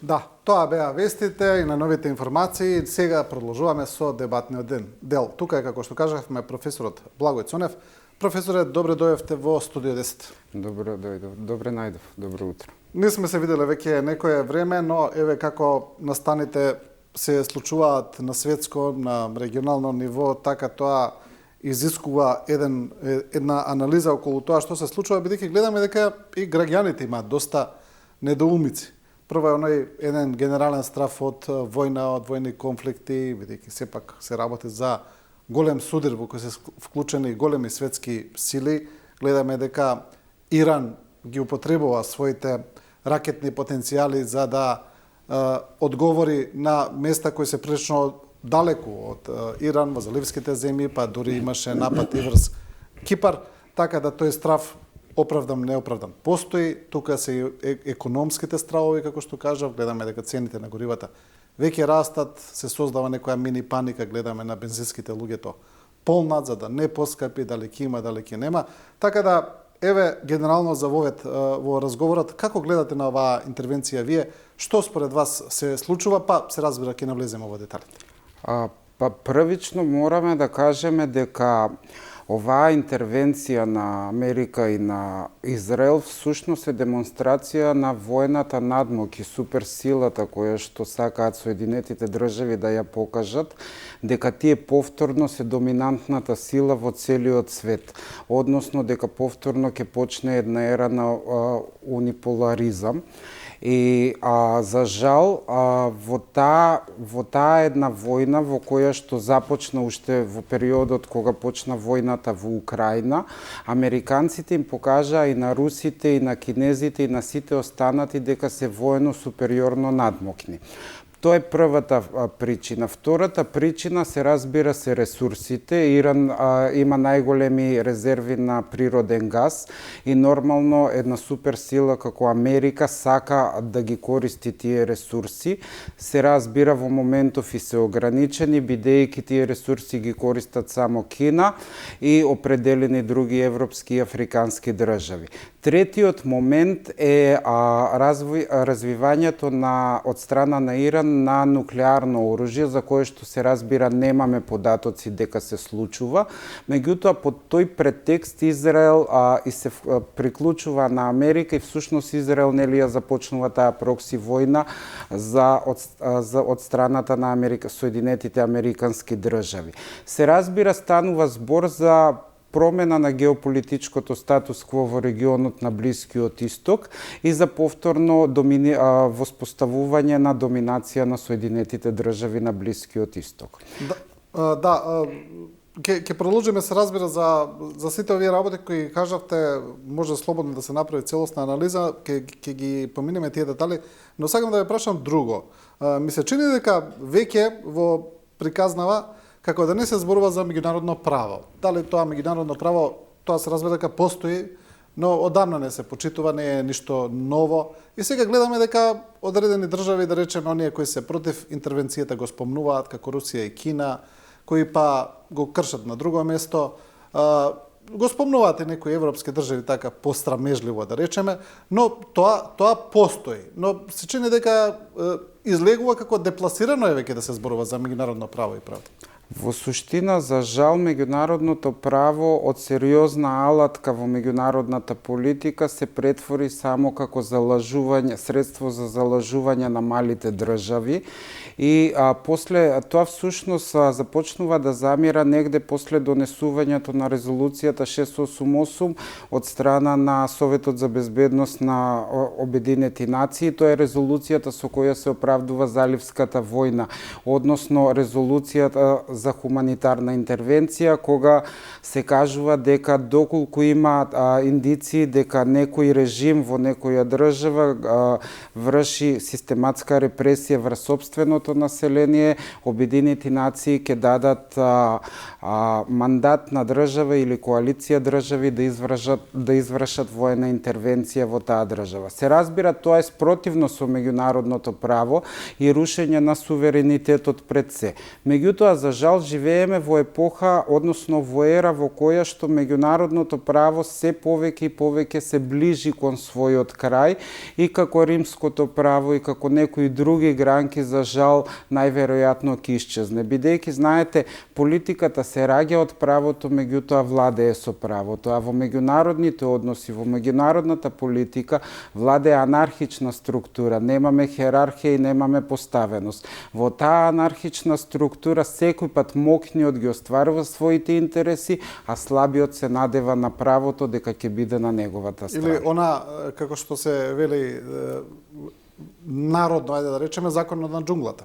Да, тоа беа вестите и на новите информации. Сега продолжуваме со дебатниот дел. Тука е, како што кажавме, професорот Благој Цонев. Професоре, добре дојавте во студио 10. Добре дојдов. Добре најдов. Добро утро. Не сме се виделе веќе некое време, но еве како настаните се случуваат на светско, на регионално ниво, така тоа изискува една анализа околу тоа што се случува, бидејќи гледаме дека и граѓаните имаат доста недоумици. Прво е оној еден генерален страв од војна, од војни конфликти, бидејќи сепак се работи за голем судир во кој се вклучени големи светски сили. Гледаме дека Иран ги употребува своите ракетни потенцијали за да одговори на места кои се прилично далеку од Иран, во заливските земји, па дури имаше напад и врз Кипар, така да тој страв оправдан, неоправдан постои. Тука се и економските стравови, како што кажав, гледаме дека цените на горивата веќе растат, се создава некоја мини паника, гледаме на бензинските луѓето полнат, за да не поскапи, дали ќе има, дали ќе нема. Така да, еве, генерално за во разговорот, како гледате на оваа интервенција вие, што според вас се случува, па се разбира ќе навлеземе во деталите. Па првично мораме да кажеме дека оваа интервенција на Америка и на Израел всушност е демонстрација на војната надмок и суперсилата која што сакаат Соединетите држави да ја покажат, дека тие повторно се доминантната сила во целиот свет, односно дека повторно ќе почне една ера на униполаризам. И за жал во таа една војна во која што започна уште во периодот кога почна војната во Украина, американците им покажаа и на русите и на кинезите и на сите останати дека се воено супериорно надмокни. Тоа е првата причина. Втората причина се разбира се ресурсите. Иран има најголеми резерви на природен газ и нормално една суперсила како Америка сака да ги користи тие ресурси. Се разбира во моментов и се ограничени, бидејќи тие ресурси ги користат само Кина и определени други европски и африкански држави. Третиот момент е развивањето од страна на Иран на нуклеарно оружје, за кое што се разбира немаме податоци дека се случува. Меѓутоа, под тој претекст Израел и се приклучува на Америка и всушност Израел нели ја започнува таа прокси војна од страната на Соединетите американски држави. Се разбира станува збор за промена на геополитичкото статус-кво во регионот на Блискиот Исток и за повторно воспоставување на доминација на Соединетите држави на Блискиот Исток. Ќе продолжиме, се разбира, за сите овие работи кои кажавте, може слободно да се направи целосна анализа, ќе ги поминеме тие детали, но сакам да ве прашам друго. Ми се чини дека веќе во приказнава како да не се зборува за меѓународно право. Дали тоа меѓународно право, тоа се разбира дека постои, но одамна не се почитува, не е ништо ново. И сега гледаме дека одредени држави, да речеме, оние кои се против интервенцијата го спомнуваат, како Русија и Кина, кои па го кршат на друго место. Го спомнуваат и некои европски држави така пострамежливо, да речеме, но тоа постои. Но се чини дека излегува како депласирано е веќе да се зборува за меѓународно право и правда. Во суштина, за жал, меѓународното право од сериозна алатка во меѓународната политика се претвори само како средство за залажување на малите држави и после тоа всушност започнува да замира негде после донесувањето на резолуцијата 688 од страна на Советот за безбедност на Обединети нации. Тоа е резолуцијата со која се оправдува заливската војна, односно резолуцијата за хуманитарна интервенција, кога се кажува дека доколку има индиции дека некој режим во некоја држава врши систематска репресија врз сопственото население, Обединети нации ќе дадат мандат на држава или коалиција држави да извршат воена интервенција во таа држава. Се разбира, тоа е спротивно со меѓународното право и рушење на суверенитетот пред се. Меѓутоа, за жал, живееме во епоха, односно во ера во која што меѓународното право се повеќе и повеќе се ближи кон својот крај и како римското право и како некои други гранки, за жал, најверојатно ќе исчезне. Бидејќи, знаете, политиката се раѓа од правото, меѓутоа владее со правото, а во меѓународните односи, во меѓународната политика владее анархична структура, немаме херархија и немаме поставеност. Во таа анархична структура секој пат мокниот ги остварува своите интереси, а слабиот се надева на правото дека ќе биде на неговата страна. Или она, како што се вели народно, ајде да речеме, законот на џунглата.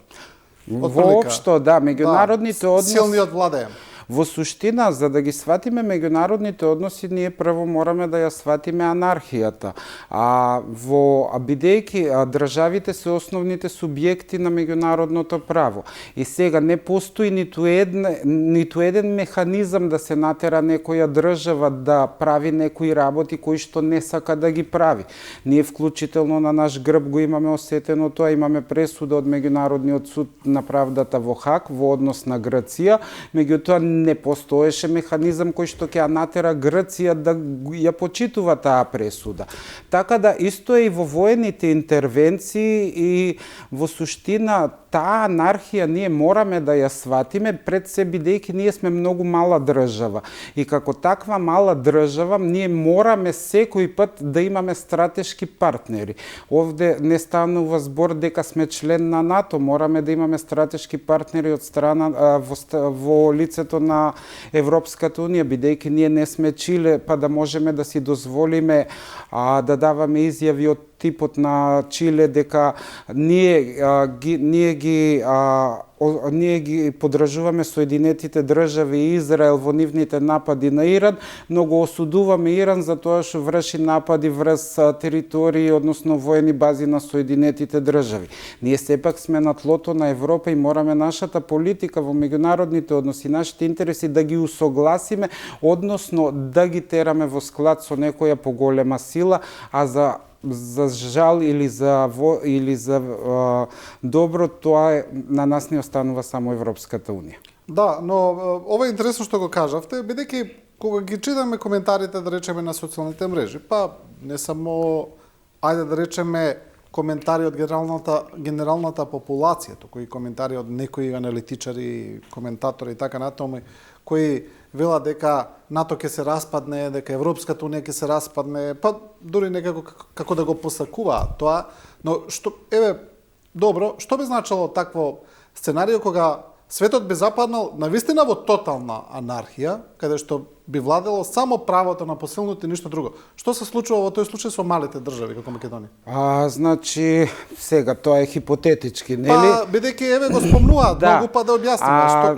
Воопшто, да, меѓународните односи... Силниот владее. Во суштина, за да ги сватиме меѓународните односи, ние прво мораме да ја сватиме анархијата. Бидејќи државите се основните субјекти на меѓународното право. И сега не постои ниту еден механизам да се натера некоја држава да прави некои работи кои што не сака да ги прави. Ние вклучително на наш грб го имаме осетено тоа, имаме пресуда од Меѓународниот суд на правдата во Хаг во однос на Грција, меѓутоа не постоеше механизам кој што ќе натера Грција да ја почитува таа пресуда. Така да исто е и во воените интервенции и во суштина таа анархија ние мораме да ја сватиме пред се, бидејќи ние сме многу мала држава. И како таква мала држава ние мораме секој пат да имаме стратешки партнери. Овде не станува збор дека сме член на НАТО, мораме да имаме стратешки партнери од страна во лицето на Европската унија, бидејќи ние не сме Чиле, па да можеме да си дозволиме да даваме изјави од типот на Чиле дека ние ги поддржуваме Соединетите држави и Израел во нивните напади на Иран, но го осудуваме Иран за тоа што врши напади врз територии, односно воени бази на Соединетите држави. Ние сепак сме на тлото на Европа и мораме нашата политика во меѓународните односи, нашите интереси да ги усогласиме, односно да ги тераме во склад со некоја поголема сила, а за жал или за добро, тоа на нас не останува само Европската унија. Да, но ова е интересно што го кажавте, бидејќи кога ги читаме коментарите, да речеме, на социјалните мрежи, па не само, ајде да речеме, коментари од генералната популација, туку и коментари од некои аналитичари, коментатори и така натаму, кои велат дека НАТО ќе се распадне, дека Европската унија ќе се распадне, па дури некако како да го посакуваат тоа, но добро, што би значило такво сценарио кога светот би западнал навистина во тотална анархија, каде што би владело само правото на посилните и ништо друго. Што се случува во тој случај со малите држави како Македонија? Значи, сега тоа е хипотетички, нели? Бидејќи го спомнуваат, многу па да објасниме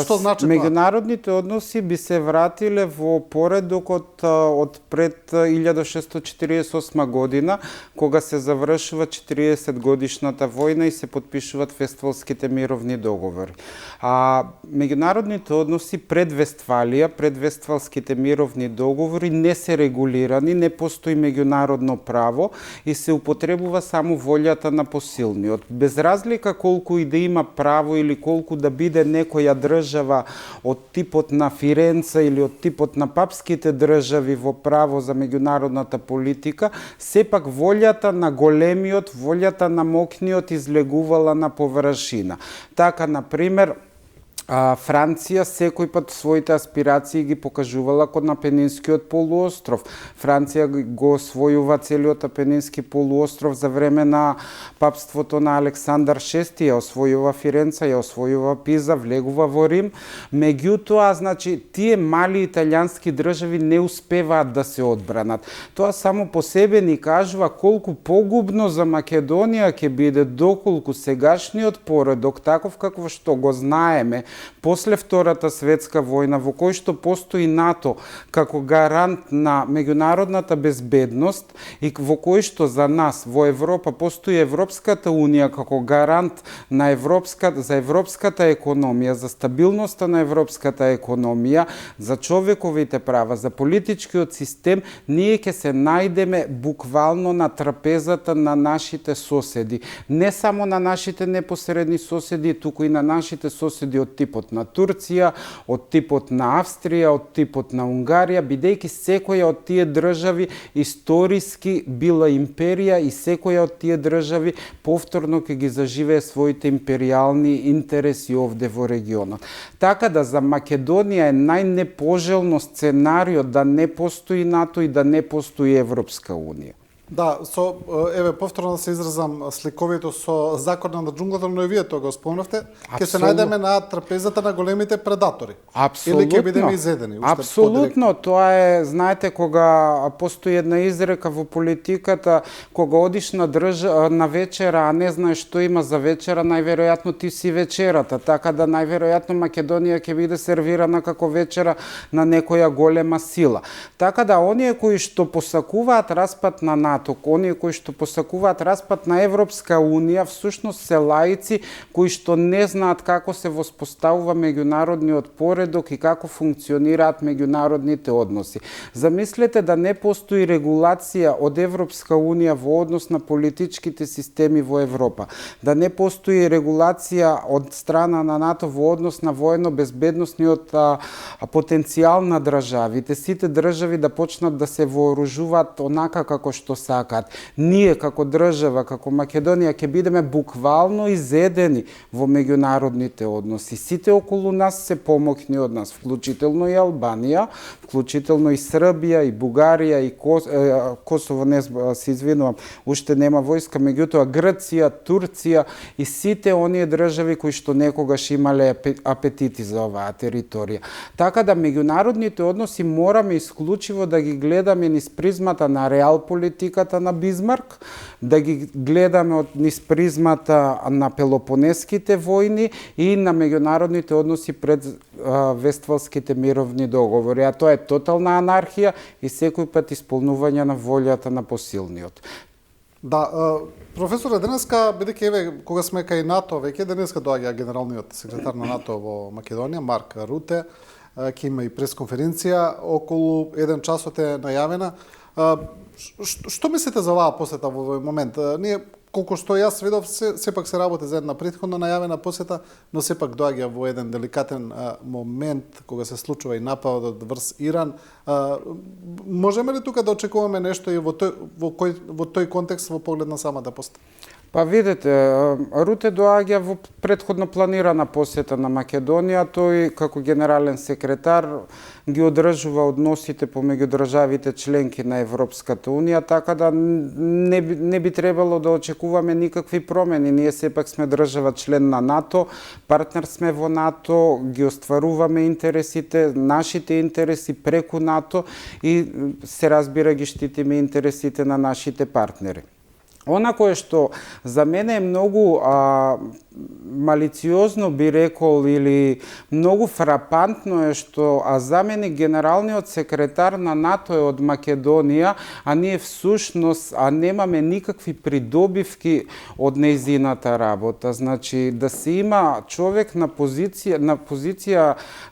што значи тоа. Меѓународните односи би се вратиле во поредокот од пред 1648 година, кога се завршува 40 годишната војна и се потпишуваат Вестфалските мировни договори. Меѓународните односи пред Вестфалија, пред Вестфалските мировни договори не се регулирани, не постои меѓународно право и се употребува само волјата на посилниот. Без разлика колку и да има право или колку да биде некоја држава од типот на Фиренца или од типот на папските држави во право за меѓународната политика, сепак волјата на големиот, волјата на мокниот излегувала на површина. Така, например, Франција секој пат своите аспирации ги покажувала кон Апенинскиот полуостров. Франција го освојува целиот Апенински полуостров за време на папството на Александар VI, ја освојува Фиренца, ја освојува Пиза, влегува во Рим. Меѓутоа, значи, тие мали италијански држави не успеваат да се одбранат. Тоа само по себе ни кажува колку погубно за Македонија ќе биде доколку сегашниот поредок, таков како што го знаеме, после Втората светска војна, во кој што постои НАТО како гарант на меѓународната безбедност и во кој што за нас во Европа постои Европската унија како гарант на за европската економија, за стабилноста на европската економија, за човековите права, за политичкиот систем, ние ќе се најдеме буквално на трапезата на нашите соседи. Не само на нашите непосредни соседи, туку и на нашите соседи од типот на Турција, од типот на Австрија, од типот на Унгарија, бидејќи секоја од тие држави историски била империја и секоја од тие држави повторно ќе ги заживее своите империјални интереси овде во регионот. Така да за Македонија е најнепожелно сценарио да не постои НАТО и да не постои Европска унија. Да, еве повторно да се изразам сликовито со законот на џунглата, но и вие тоа го спомнавте, ќе се најдеме на трапезата на големите предатори. Апсолутно. Или ќе бидеме изедени. Апсолутно, тоа е, знаете, кога постои една изрека во политиката, кога одиш на вечера, а не знаеш што има за вечера, најверојатно ти си вечерата, така да најверојатно Македонија ќе биде сервирана како вечера на некоја голема сила. Така да оние кои што посакуваат распад на НАТО, оние кои што посакуваат распад на Европска унија, всушност се лаици кои што не знаат како се воспоставува меѓународниот поредок и како функционираат меѓународните односи. Замислете да не постои регулација од Европска унија во однос на политичките системи во Европа, да не постои регулација од страна на НАТО во однос на военно-безбедносниот потенцијал на државите, сите држави да почнат да се вооружуваат онака како што сакаат. Ние како држава, како Македонија ќе бидеме буквално изедени во меѓународните односи. Сите околу нас се помокни од нас, вклучително и Албанија, вклучително и Србија, и Бугарија, и Косово, не се извинувам, уште нема војска, меѓутоа Грција, Турција и сите оние држави кои што некогаш имале апетити за оваа територија. Така да меѓународните односи мораме исклучиво да ги гледаме низ призмата на реал политиката на Бизмарк, да ги гледаме низ призмата на Пелопонеските војни и на меѓународните односи пред Вестфалските мировни договори. А тоа е тотална анархија и секој пат исполнување на волјата на посилниот. Да, професоре, денеска, бидејќи еве кога сме кај НАТО, веќе денеска доаѓа генералниот секретар на НАТО во Македонија, Марк Руте, ќе има и пресконференција, околу 1 часот е најавена. Што мислите за оваа посета во овој момент? Ние, колку што јас видов, сепак се работи за една претходно најавена посета, но сепак доаѓа во еден деликатен момент кога се случува и нападот врз Иран. Можеме ли тука да очекуваме нешто и во тој контекст во поглед на самата посета? Па видете, Руте доаѓа во претходно планирана посета на Македонија, тој како генерален секретар ги одржува односите помеѓу државите членки на Европската унија, така да не би требало да очекуваме никакви промени. Ние сепак сме држава член на НАТО, партнер сме во НАТО, ги остваруваме интересите, нашите интереси преку НАТО и се разбира ги штитиме интересите на нашите партнери. Она кое што за мене е многу малициозно би рекол или многу фрапантно е што заменик генералниот секретар на НАТО е од Македонија, а ние всушност немаме никакви придобивки од нејзината работа. Значи да се има човек на позиција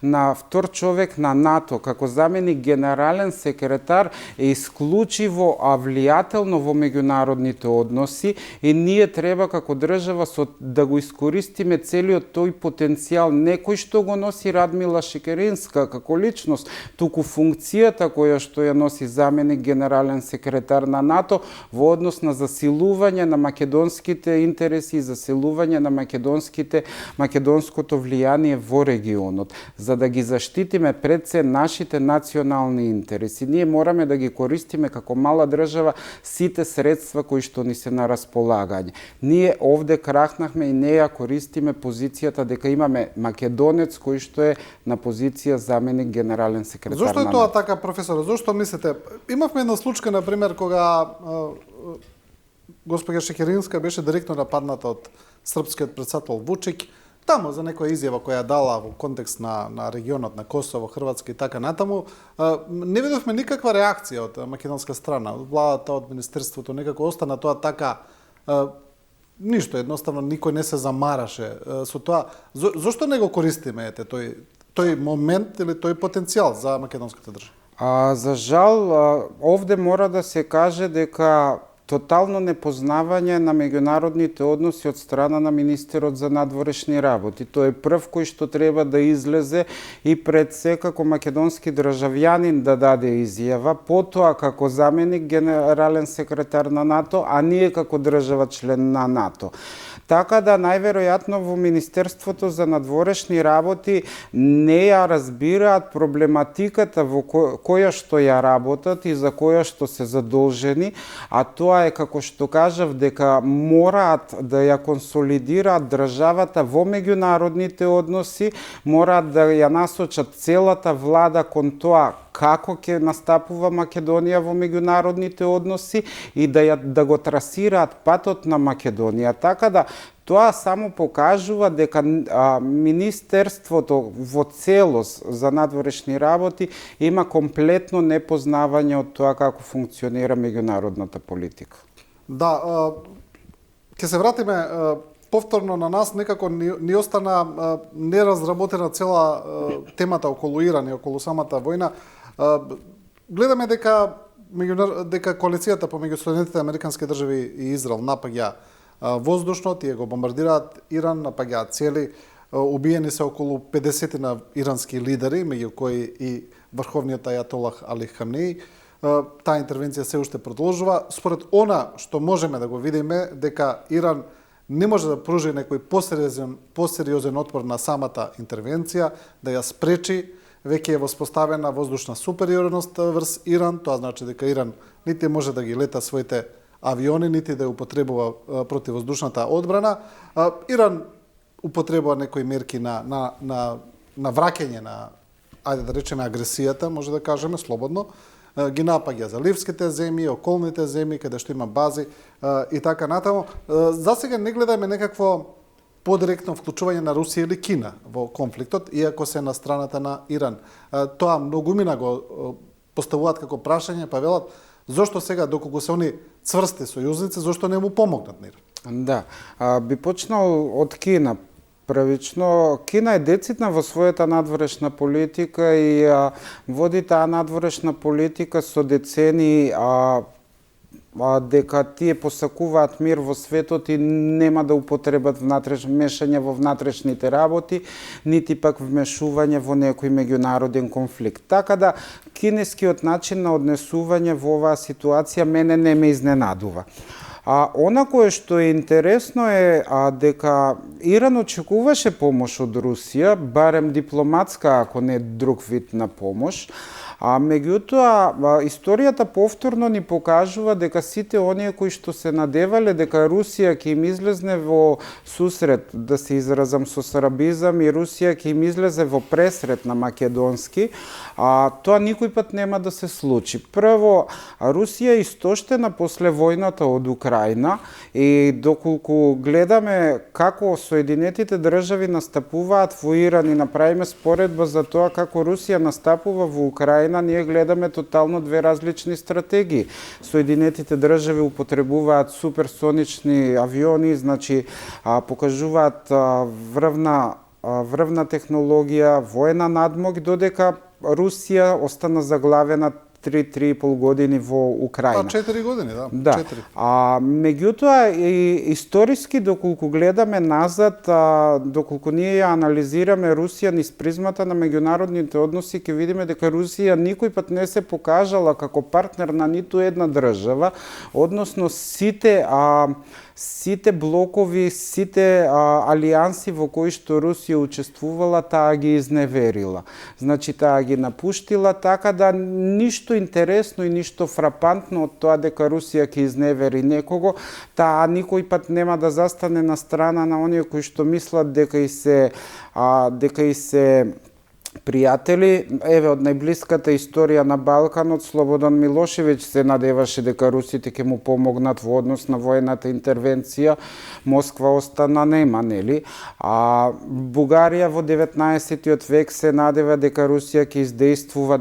на втор човек на НАТО како заменик генерален секретар е исклучиво влијателно во меѓународните односи и ние треба како држава да го искористиме целиот тој потенцијал, некој што го носи Радмила Шекеринска како личност, туку функцијата која што ја носи заменик генерален секретар на НАТО во однос на засилување на македонските интереси и засилување на македонското влијание во регионот. За да ги заштитиме пред се нашите национални интереси, ние мораме да ги користиме како мала држава сите средства кои што ни се на располагање. Ние овде крахнахме и не ја користиме позицијата дека имаме македонец кој што е на позиција заменик генерален секретар. Зошто е тоа така, професоре? Зошто мислите? Имавме една случка, например, кога госпоѓа Шекеринска беше директно нападната од српскиот претседател Вучик, таму за некоја изјава која дала во контекст на регионот на Косово, Хрватска и така натаму, не видовме никаква реакција од македонска страна, од владата, од министерството, некако остана тоа така, ништо, едноставно никој не се замараше со тоа. Зошто не го користиме тој момент или тој потенцијал за македонската држава? За жал, овде мора да се каже дека тотално непознавање на меѓународните односи од страна на министерот за надворешни работи. Тој е прв кој што треба да излезе и пред се како македонски државјанин да даде изјава, потоа како заменик генерален секретар на НАТО, а ние како држава член на НАТО. Така да најверојатно во Министерството за надворешни работи не ја разбираат проблематиката во која што ја работат и за која што се задолжени, а тоа е, како што кажав, дека мораат да ја консолидираат државата во меѓународните односи, мораат да ја насочат целата влада кон тоа како ќе настапува Македонија во меѓународните односи и да го трасираат патот на Македонија. Така да тоа само покажува дека Министерството во целост за надворешни работи има комплетно непознавање од тоа како функционира меѓународната политика. Да, ќе се вратиме повторно на нас, некако ни остана неразработена цела темата околу Иран и околу самата војна. Гледаме дека коалицијата помеѓу Соединетите американски држави и Израел напаѓа воздушно, тие го бомбардираат Иран, напаѓаат цели, убиени се околу 50 на ирански лидери, меѓу кои и врховниот ајатолах Али Хамнеи. Таа интервенција се уште продолжува. Според она што можеме да го видиме, дека Иран не може да пружи некој посериозен отпор на самата интервенција, да ја спречи. Веќе е воспоставена воздушна супериорност врз Иран, тоа значи дека Иран нити може да ги лета своите авиони, нити да употребува противвоздушната одбрана. Иран употребува некои мерки на враќање на, ајде да речеме, агресијата, може да кажеме слободно, ги напаѓа заливските земји, околните земји, каде што има бази и така натаму. Засега не гледаме некакво подиректно вклучување на Русија или Кина во конфликтот, иако се на страната на Иран. Тоа многумина го поставуваат како прашање, па велат, зошто сега, доколку се они цврсти сојузници, зошто не му помогнат на Иран? Да, би почнал од Кина. Првично, Кина е децидна во својата надворешна политика и води таа надворешна политика со децени дека тие посакуваат мир во светот и нема да употребат мешање во внатрешните работи, нити пак вмешување во некој меѓународен конфликт. Така да, кинескиот начин на однесување во оваа ситуација мене не ме изненадува. Она кое што е интересно е дека Иран очекуваше помош од Русија, барем дипломатска, ако не друг вид на помош. Меѓутоа, историјата повторно ни покажува дека сите оние кои што се надевале дека Русија ќе им излезне во сусрет, да се изразам со сарабизам, и Русија ќе им излезе во пресрет на македонски, тоа никој пат нема да се случи. Прво, Русија е истоштена после војната од Украина и доколку гледаме како Соединетите држави настапуваат во Иран и направиме споредба за тоа како Русија настапува во Украина, ние гледаме тотално две различни стратегии. Соединетите држави употребуваат суперсонични авиони, значи покажуваат врвна технологија, воена надмог, додека Русија остана заглавена 3,5 години во Украина. 4 години, да. Да. Меѓутоа, историски, доколку гледаме назад, доколку ние ја анализираме Русија низ призмата на меѓународните односи, ќе видиме дека Русија никој пат не се покажала како партнер на ниту една држава, односно сите блокови, сите алијанси во кои што Русија учествувала, таа ги изневерила. Значи, таа ги напуштила, така да ништо интересно и ништо фрапантно од тоа дека Русија ќе изневери некого, таа никој пат нема да застане на страна на оние кои што мислат дека и се пријатели. Еве, од најблиската историја на Балканот, Слободан Милошевиќ се надеваше дека русите ќе му помогнат во однос на воената интервенција. Москва остана нема, нели? А Бугарија во 19-тиот век се надева дека Русија ќе издействува,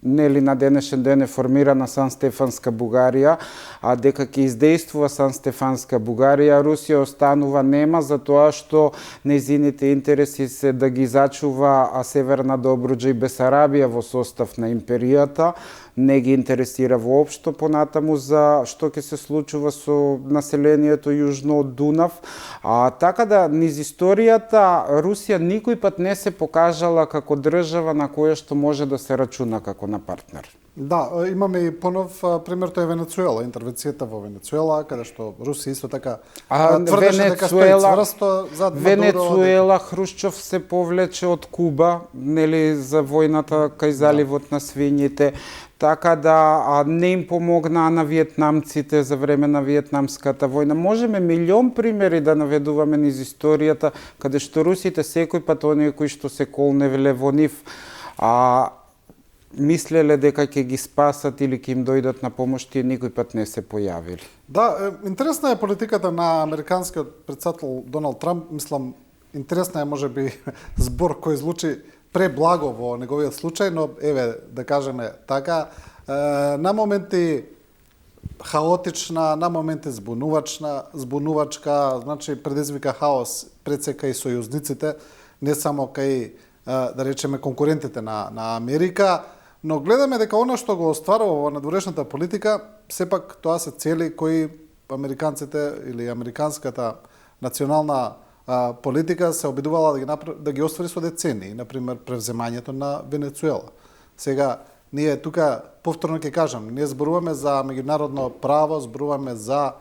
нели, на денешен ден е формирана Сан-Стефанска Бугарија, а дека ќе издействува Сан-Стефанска Бугарија, Русија останува нема, затоа што нејзините интереси се да ги зачува Северна Добруџа и Бесарабија во состав на империјата, не ги интересира воопшто понатаму за што ќе се случува со населението јужно од Дунав. Така да, низ историјата, Русија никој пат не се покажала како држава на која што може да се рачуна како на партнер. Да, имаме и понов пример, тоа е Венецуела, интервенцијата во Венецуела, каде што Русија исто така тврдеше дека стои цврсто зад Мадуро. Венецуела, Хрушчов се повлече од Куба, нели, за војната кај заливот на свињите. Така да не им помогнаа на виетнамците за време на виетнамската војна. Можеме милион примери да наведуваме низ историјата, каде што русите секој пат оние кои што се колневеле во нив, мислеле дека ќе ги спасат или ќе им дојдат на помош, тие никој пат не се појавили. Да, интересна е политиката на американскиот претседател Доналд Трамп. Мислам, интересна е можеби збор кој звучи преблаго во неговиот случај, но еве да кажеме така, на моменти хаотична, на моменти збунувачка, значи предизвика хаос пред се кај сојузниците, не само кај, да речеме, конкурентите на Америка, но гледаме дека она што го остварува во надворешната политика, сепак тоа се цели кои американците или американската национална политика се обидувала да ги оствари со децении, например превземањето на Венецуела. Сега, ние тука повторно ќе кажам, ние зборуваме за меѓународно право, зборуваме за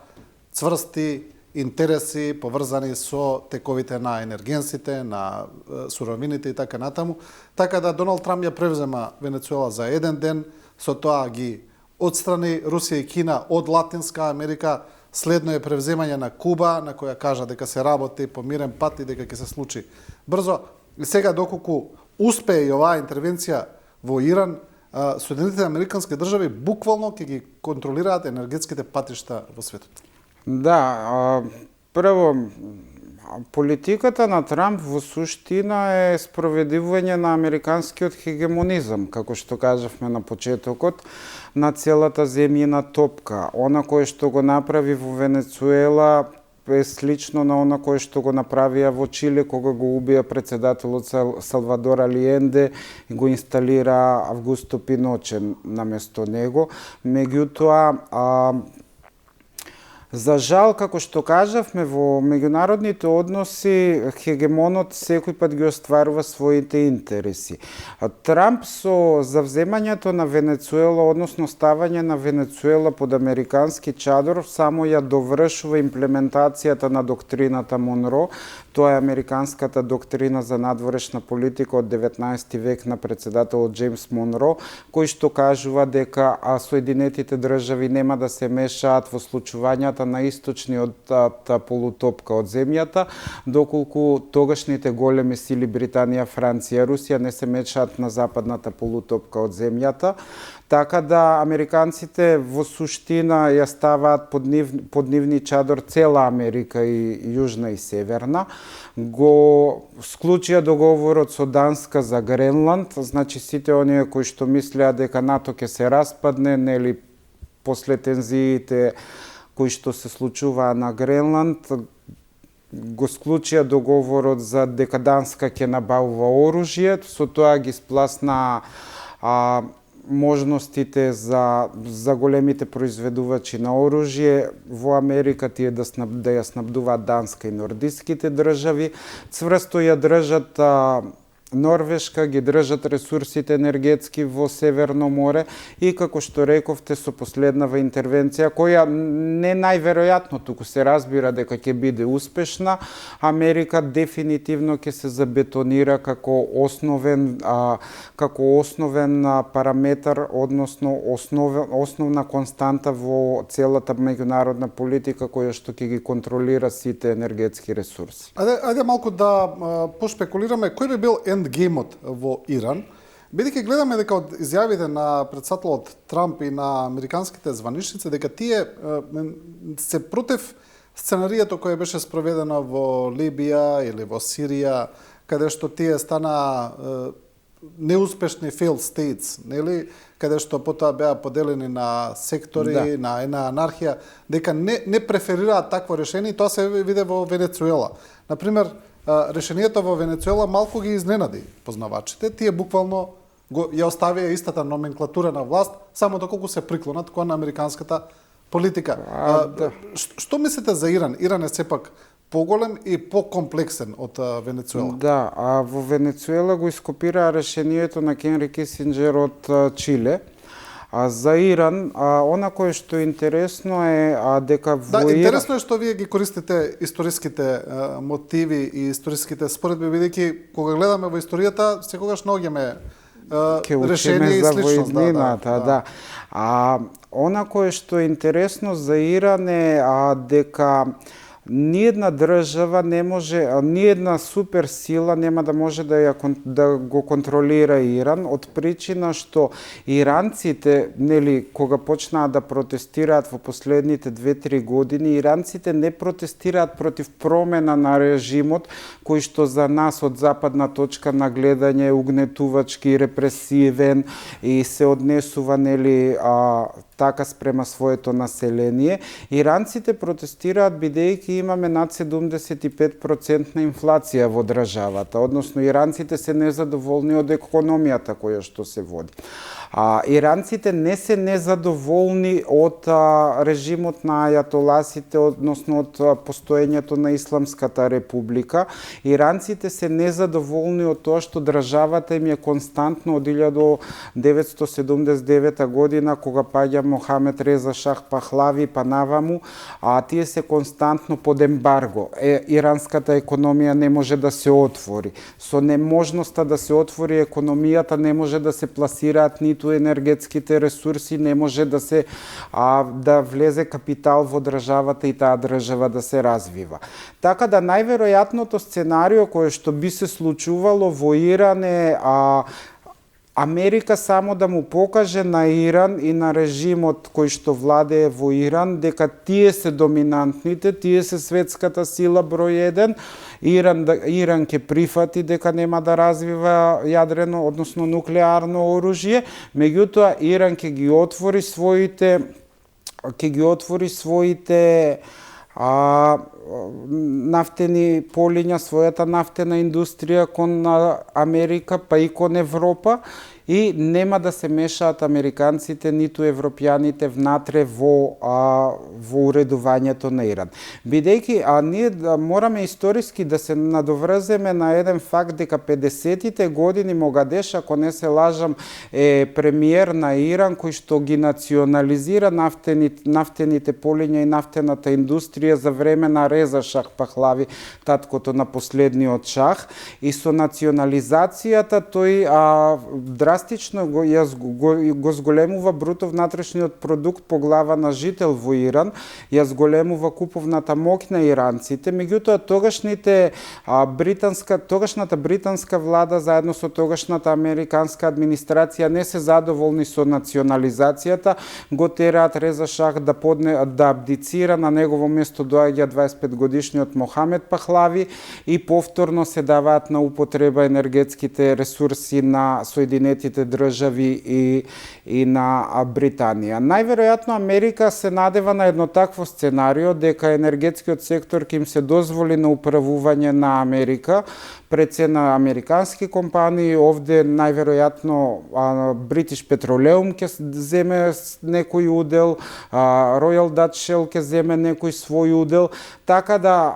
цврсти интереси поврзани со тековите на енергенсите, на суровините и така натаму. Така да Доналд Трамп ја превзема Венецуела за еден ден, со тоа ги отстрани Русија и Кина од Латинска Америка. Следно е превземање на Куба, на која кажа дека се работи по мирен пат и дека ќе се случи брзо. И сега, доколку успее и оваа интервенција во Иран, Соединетите американски држави буквално ќе ги контролираат енергетските патишта во светот. Да, прво, политиката на Трамп во суштина е спроведување на американскиот хегемонизам, како што кажавме на почетокот, на целата земјина топка. Она кое што го направи во Венецуела е слично на она кое што го направија во Чиле, кога го убија председателот Салвадор Алиенде и го инсталира Августо Пиноче наместо него. Меѓутоа, за жал, како што кажавме, во меѓународните односи хегемонот секој пат ги остварува своите интереси. Трамп со завземањето на Венецуела, односно ставање на Венецуела под американски чадор, само ја довршува имплементацијата на доктрината Монро. Тоа е американската доктрина за надворешна политика од 19 век на председателот Џејмс Монро, кој што кажува дека Соединетите држави нема да се мешаат во случувањата на источниот полутопка од земјата, доколку тогашните големи сили Британија, Франција, Русија не се мешаат на западната полутопка од земјата. Така да американците во суштина ја ставаат под нивни чадор цела Америка и Јужна и Северна. Го склучија договорот со Данска за Гренланд, значи сите оние кои што мислеа дека НАТО ќе се распадне, нели после тензиите кои што се случуваа на Гренланд, го склучија договорот за дека Данска ќе набавува оружје, со тоа ги спласна можностите за големите произведувачи на оружје во Америка, тие да ја снабдуваат Данска и нордиските држави. Цврсто ја држат Норвешка, ги држат ресурсите енергетски во Северно море и, како што рековте, со последнава интервенција, која не најверојатно, туку се разбира дека ќе биде успешна, Америка дефинитивно ќе се забетонира како основен параметар, односно основна константа во целата меѓународна политика која што ќе ги контролира сите енергетски ресурси. Ајде малку да пошпекулираме, кој би бил ендгеймот во Иран, бидејќи гледаме дека од изјавите на претседателот Трамп и на американските званичници дека тие се против сценарието кое беше спроведено во Либија или во Сирија, каде што тие стана неуспешни failed states, нели, каде што потоа беа поделени на сектори, на една анархија, дека не преферираат такво решение, и тоа се виде во Венецуела. Например, решението во Венецуела малку ги изненади познавачите, тие буквално ја оставија истата номенклатура на власт, само доколку се приклонат кон американската политика. Што мислите за Иран? Иран е сепак поголем и покомплексен од Венецуела. Да, а во Венецуела го ископираа решението на Хенри Кисинџер од Чиле. А за Иран, она кое што е интересно е дека во Иран... интересно е што вие ги користите историските мотиви и историските споредби, бидејќи кога гледаме во историјата, секогаш наоѓаме решение и сличност. Да. Она кое што е интересно за Иран е дека ниедна држава не може, ниедна суперсила нема да може да го контролира Иран, од причина што иранците, нели, кога почнаа да протестираат во последните 2-3 години, иранците не протестираат против промена на режимот, кој што за нас од западна точка на гледање е угнетувачки, репресивен и се однесува, нели, така спрема своето население. Иранците протестираат бидејќи имаме над 75% инфлација во државата, односно иранците се незадоволни од економијата која што се води. Иранците не се незадоволни од режимот на ајатоласите, односно од постоењето на Исламската република. Иранците се незадоволни од тоа што државата им е константно од 1979 година, кога паѓа Мохамед Реза Шах Пахлави па наваму, тие се константно под ембарго. Иранската економија не може да се отвори. Со неможноста да се отвори економијата не може да се пласираат ниту енергетските ресурси, не може да се да влезе капитал во државата и таа држава да се развива. Така да најверојатното сценарио кое што би се случувало во Иран е Америка само да му покаже на Иран и на режимот кој што владее во Иран дека тие се доминантните, тие се светската сила број 1, Иран ќе прифати дека нема да развива јадрено, односно нуклеарно оружје, меѓутоа Иран ќе ги отвори своите нафтени полиња, својата нафтена индустрија кон Америка, па и кон Европа, и нема да се мешаат американците ниту европјаните внатре во уредувањето на Иран. Бидејќи ние мораме историски да се надоврземе на еден факт дека 50-тите години Могадеш, ако не се лажам, е премиер на Иран кој што ги национализира нафтените полиња и нафтената индустрија за време на Реза Шах Пахлави, таткото на последниот шах, и со национализацијата тој драстично го зголемува бруто внатрешниот продукт по глава на жител во Иран, ја зголемува куповната моќ на иранците, меѓутоа тогашната британска влада заедно со тогашната американска администрација не се задоволни со национализацијата, го тераат Реза Шах да абдицира, на негово место доаѓа 25 годишниот Мохамед Пахлави и повторно се даваат на употреба енергетските ресурси на Соединетите држави и на Британија. Најверојатно Америка се надева на едно такво сценарио дека енергетскиот сектор ќе им се дозволи на управување на Америка пред се на американски компании. Овде најверојатно British Petroleum ќе земе некој удел, Royal Dutch Shell ќе земе некој свој удел, така да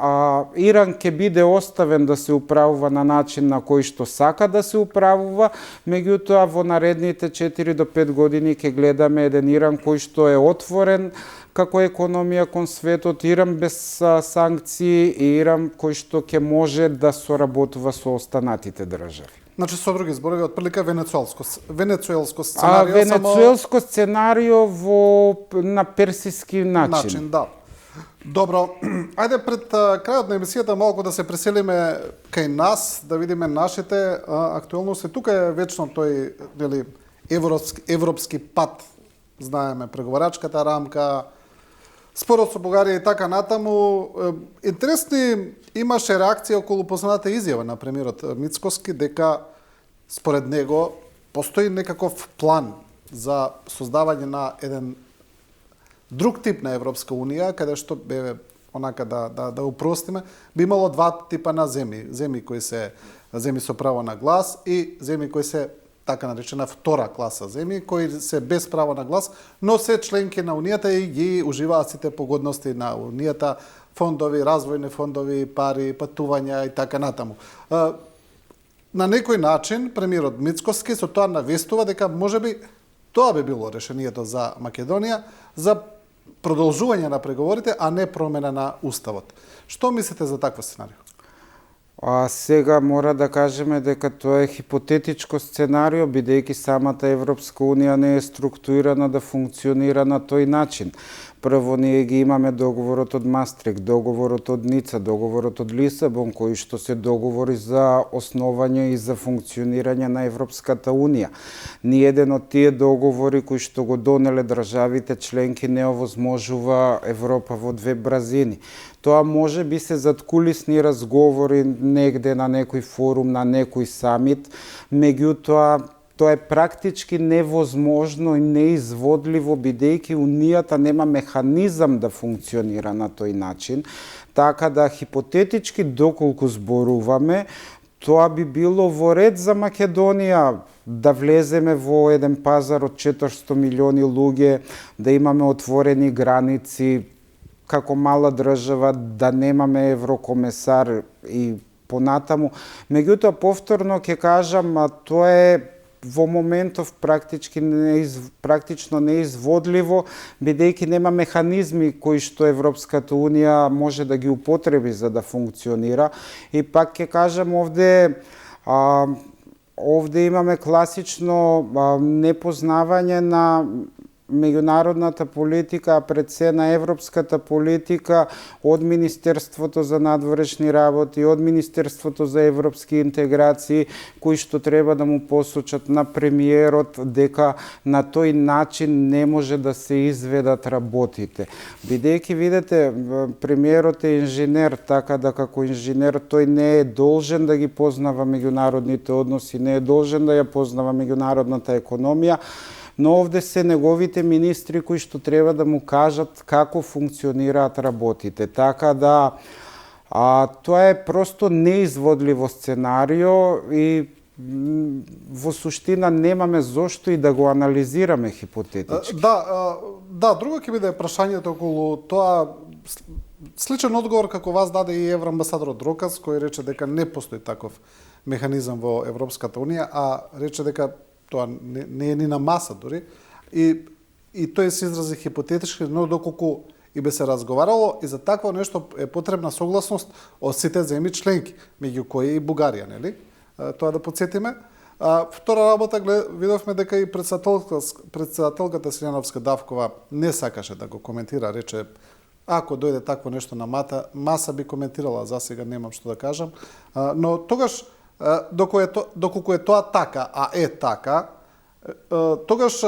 Иран ќе биде оставен да се управува на начин на кој што сака да се управува, меѓутоа во наредните 4 до 5 години ќе гледаме еден Иран кој што е отворен како економија кон светот, Иран без санкции и Иран кој што ќе може да соработува со останатите држави. Значи, со други зборови, отприлика венецуелско сценарио. Венецуелско сценарио на персиски начин. Да. Добро, ајде пред крајот на емисијата малку да се преселиме кај нас, да видиме нашите актуелности. Тука е вечно тој, нели, европски пат, знаеме, преговарачката рамка, спорот со Бугарија и така натаму. Интересни имаше реакција околу позната изјава на премиерот Мицкоски дека според него постои некаков план за создавање на еден друг тип на Европска Унија, каде што бе онака да упростиме, би имало два типа на земји кои се земји со право на глас и земји кои се така наречена втора класа земји, кои се без право на глас, но се членки на Унијата и ги уживаат сите погодности на Унијата, фондови, развојни фондови, пари, патувања и така натаму. На некој начин премиерот Мицкоски со тоа навестува дека можеби тоа би било решението за Македонија за продолжување на преговорите, а не промена на уставот. Што мислите за такво сценарио? Сега мора да кажеме дека тоа е хипотетичко сценарио, бидејќи самата Европска Унија не е структурирана да функционира на тој начин. Прво, ние ги имаме договорот од Мастрихт, договорот од Ница, договорот од Лисабон, кои што се договори за основање и за функционирање на Европската Унија. Ниеден од тие договори кои што го донеле државите членки не овозможува Европа во две бразини. Тоа може би се заткулисни разговори негде на некој форум, на некој самит, меѓутоа тоа е практички невозможно и неизводливо, бидејќи Унијата нема механизам да функционира на тој начин, така да хипотетички доколку зборуваме, тоа би било во ред за Македонија да влеземе во еден пазар од 400 милиони луѓе, да имаме отворени граници, како мала држава, да немаме еврокомесар и понатаму. Меѓутоа, повторно ќе кажам, тоа е во моментов практично неизводливо, бидејќи нема механизми кои што Европската Унија може да ги употреби за да функционира. И пак ќе кажам, овде имаме класично непознавање на меѓународната политика, а пред се на европската политика од Министерството за надворешни работи, од Министерството за европски интеграции, кои што треба да му посочат на премиерот дека на тој начин не може да се изведат работите. Бидејќи, видете, премиерот е инженер, така да како инженер тој не е должен да ги познава меѓународните односи, не е должен да ја познава меѓународната економија, но овде се неговите министри кои што треба да му кажат како функционираат работите. Така да, тоа е просто неизводливо сценарио и во суштина немаме зошто и да го анализираме хипотетички. Да, друго ќе биде прашањето околу тоа. Сличен одговор како вас даде и евроамбасадорот Рокас, кој рече дека не постои таков механизам во Европската Унија, а рече дека тоа не е ни на маса дури, и тој се изрази хипотетички, но доколку и би се разговарало, и за такво нешто е потребна согласност од сите земји членки, меѓу кои и Бугарија, нели? Тоа да подсетиме. Втора работа, видовме дека и председателката Силјановска Давкова не сакаше да го коментира, рече ако дојде такво нешто на маса би коментирала, за сега немам што да кажам, но тогаш доколку е тоа така, а е така, тогаш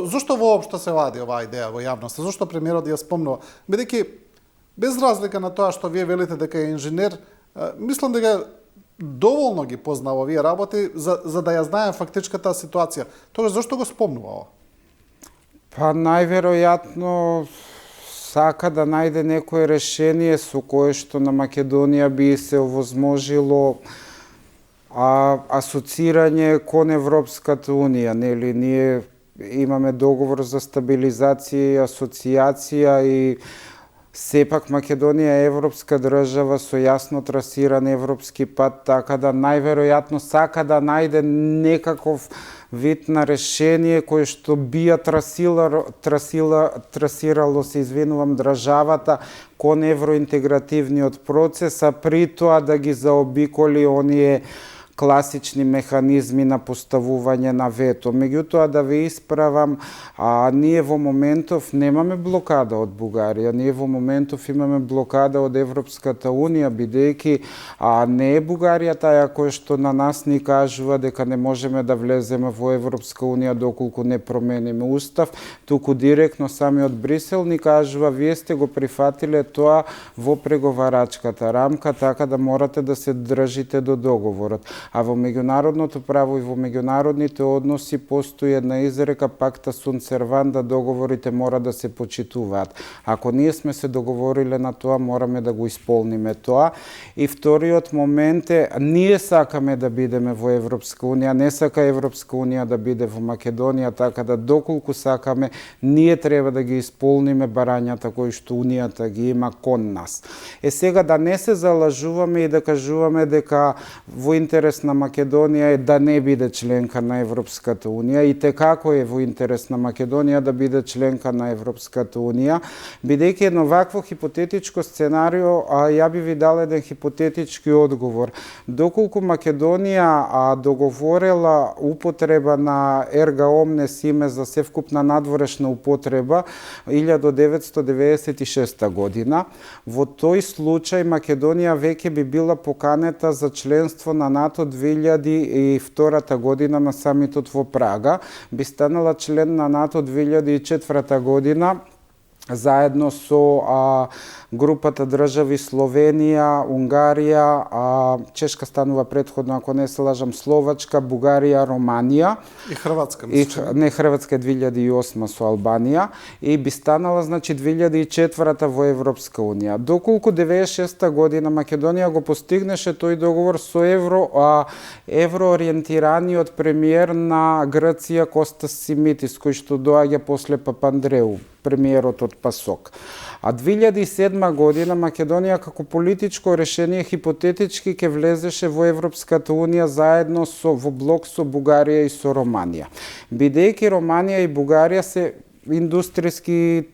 зошто воопшто се вади оваа идеја во јавноста? Зошто премиерот ја спомнува? Бидејќи без разлика на тоа што вие велите дека е инженер, мислам дека доволно ги познава овие работи за да ја знае фактичката ситуација. Тогаш зошто го спомнува ова? Па најверојатно сака да најде некое решение со кое што на Македонија би се овозможило асоцирање кон Европската Унија, нели, ние имаме договор за стабилизација и асоциација и сепак Македонија е европска држава со јасно трасиран европски пат, така да најверојатно сака да најде некаков вид на решение кој што би ја трасирало се извинувам државата кон евроинтегративниот процес, а при тоа да ги заобиколи оние класични механизми на поставување на вето. Меѓутоа, да ве исправам, ние во моментов немаме блокада од Бугарија, ние во моментов имаме блокада од Европската Унија, бидејќи не е Бугарија таја која што на нас ни кажува дека не можеме да влеземе во Европска Унија доколку не промениме устав, туку директно самиот Брисел ни кажува вие сте го прифатиле тоа во преговарачката рамка, така да морате да се држите до договорот. А во меѓународното право и во меѓународните односи постои една изрека пакта сунт серванда, договорите мора да се почитуваат. Ако ние сме се договориле на тоа, мораме да го исполниме тоа. И вториот момент е, ние сакаме да бидеме во Европска Унија, не сака Европска Унија да биде во Македонија, така да доколку сакаме, ние треба да ги исполниме барањата кои што Унијата ги има кон нас. Сега да не се залажуваме и да кажуваме дека во интерес на Македонија е да не биде членка на Европската Унија, и како е во интерес на Македонија да биде членка на Европската Унија, бидејќи едно вакво хипотетичко сценарио, ја би ви дал еден хипотетички одговор. Доколку Македонија договорила употреба на ерга омнес име за севкупна надворешна употреба 1996 година, во тој случај Македонија веќе би била поканета за членство на НАТО 2002 година на самитот во Прага, би станала член на НАТО 2004 година, заедно со групата држави Словенија, Унгарија, Чешка станува претходно, ако не се лажам, Словачка, Бугарија, Романија. И Хрватска, мислам. Не, Хрватска е 2008 со Албанија. И би станала, значи, 2004 во Европска Унија. Доколку 96 година Македонија го постигнеше тој договор со евроориентираниот премиер на Грција Костас Симитис, кој што доаѓа после Папандреу, премиерот од ПАСОК. А 2007 година Македонија како политичко решение хипотетички ќе влезеше во Европската Унија заедно во блок со Бугарија и со Романија. Бидејќи Романија и Бугарија се индустријски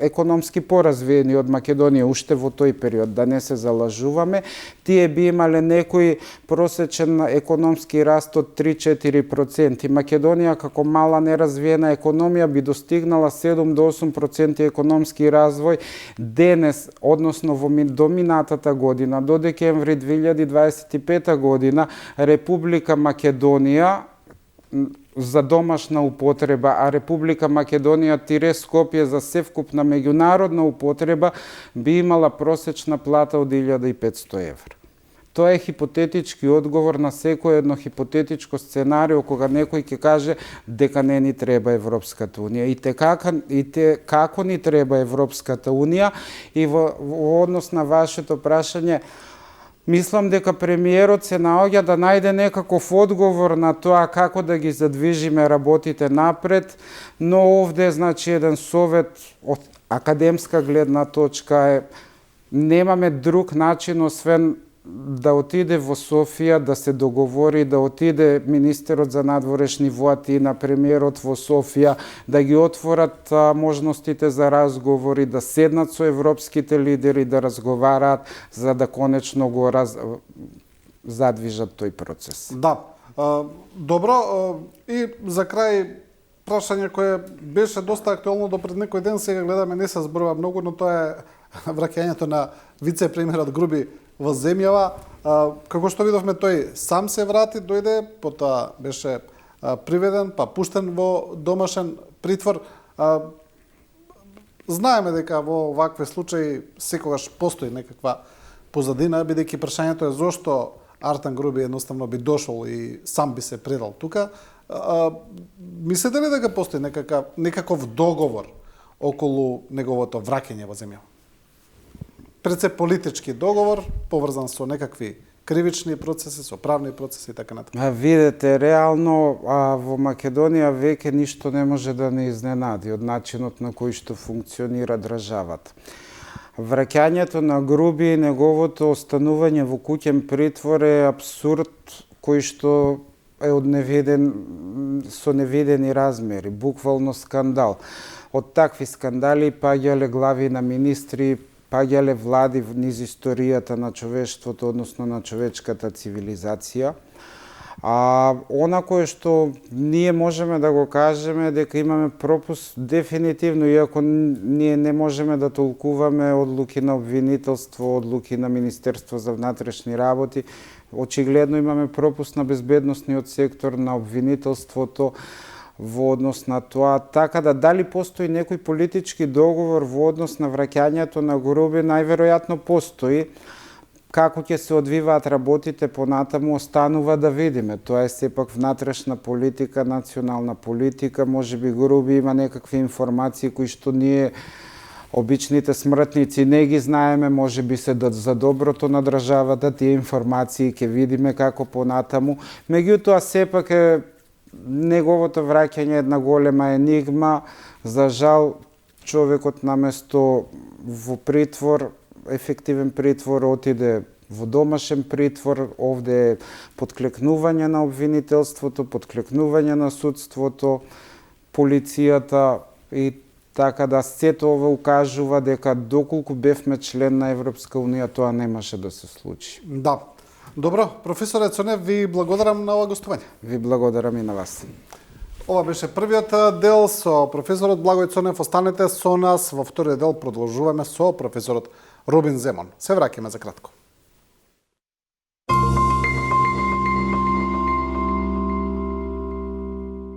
економски поразвиени од Македонија уште во тој период, да не се залажуваме, тие би имале некој просечен економски раст од 3-4%. Македонија како мала неразвиена економија би достигнала 7 до 8% економски развој денес, односно во доминатата година, до декември 2025 година, Република Македонија за домашна употреба, а Република Македонија тире Скопје за севкупна меѓународна употреба би имала просечна плата од 1500 евра. Тоа е хипотетички одговор на секој едно хипотетичко сценарио кога некој ќе каже дека не ни треба Европската Унија. И како ни треба Европската Унија, и во однос на вашето прашање, мислам дека премиерот се наоѓа да најде некаков одговор на тоа како да ги задвижиме работите напред, но овде, значи, еден совет од академска гледна точка е немаме друг начин освен да отиде во Софија, да се договори, да отиде министерот за надворешни воати на премиерот во Софија, да ги отворат можностите за разговори, да седнат со европските лидери, да разговараат, за да конечно го задвижат тој процес. Да. Добро, и за крај прашање кое беше доста актуелно до пред некој ден, сега гледаме не се зборува многу, но тоа е враќањето на вице-премиерот Груби во земјава. Како што видовме, тој сам се врати, дојде, потоа беше приведен, па пуштен во домашен притвор. Знаеме дека во вакви случаи секогаш постои некаква позадина, бидејќи прашањето е зошто Артан Груби едноставно би дошол и сам би се предал тука. Мислите ли дека постои некаков договор околу неговото враќање во земја? Пред се политички договор, поврзан со некакви кривични процеси, со правни процеси и така натаму. Видете, реално во Македонија веќе ништо не може да не изненади од начинот на кој што функционира државата. Враќањето на Груби и неговото останување во куќен притвор е апсурд кој што е со невидени размери, буквално скандал. Од такви скандали паѓале глави на министри паѓале влади низ историјата на човештвото, односно на човечката цивилизација. А она кое што ние можеме да го кажеме дека имаме пропуст дефинитивно, иако ние не можеме да толкуваме одлуки на обвинителство, одлуки на Министерство за внатрешни работи, очигледно имаме пропуст на безбедносниот сектор, на обвинителството во однос на тоа. Така да дали постои некој политички договор во однос на враќањето на гроби, најверојатно постои. Како ќе се одвиваат работите понатаму останува да видиме. Тоа е сепак внатрешна политика, национална политика, можеби гроби има некакви информации кои што ние обичните смртници не ги знаеме, можеби се за доброто на државата тие информации, ќе видиме како понатаму. Меѓутоа сепак е неговото враќање една голема енигма. За жал, човекот наместо во притвор, ефективен притвор, отиде во домашен притвор. Овде е подклекнување на обвинителството, подклекнување на судството, полицијата и така да сето ова укажува дека доколку бевме член на Европска Унија, тоа немаше да се случи. Да. Добро, професоре Цонев, ви благодарам на ова гостување. Ви благодарам и на вас. Ова беше првиот дел со професорот Благој Цонев. Останете со нас, во вториот дел продолжуваме со професорот Рубин Земон. Се враќаме за кратко.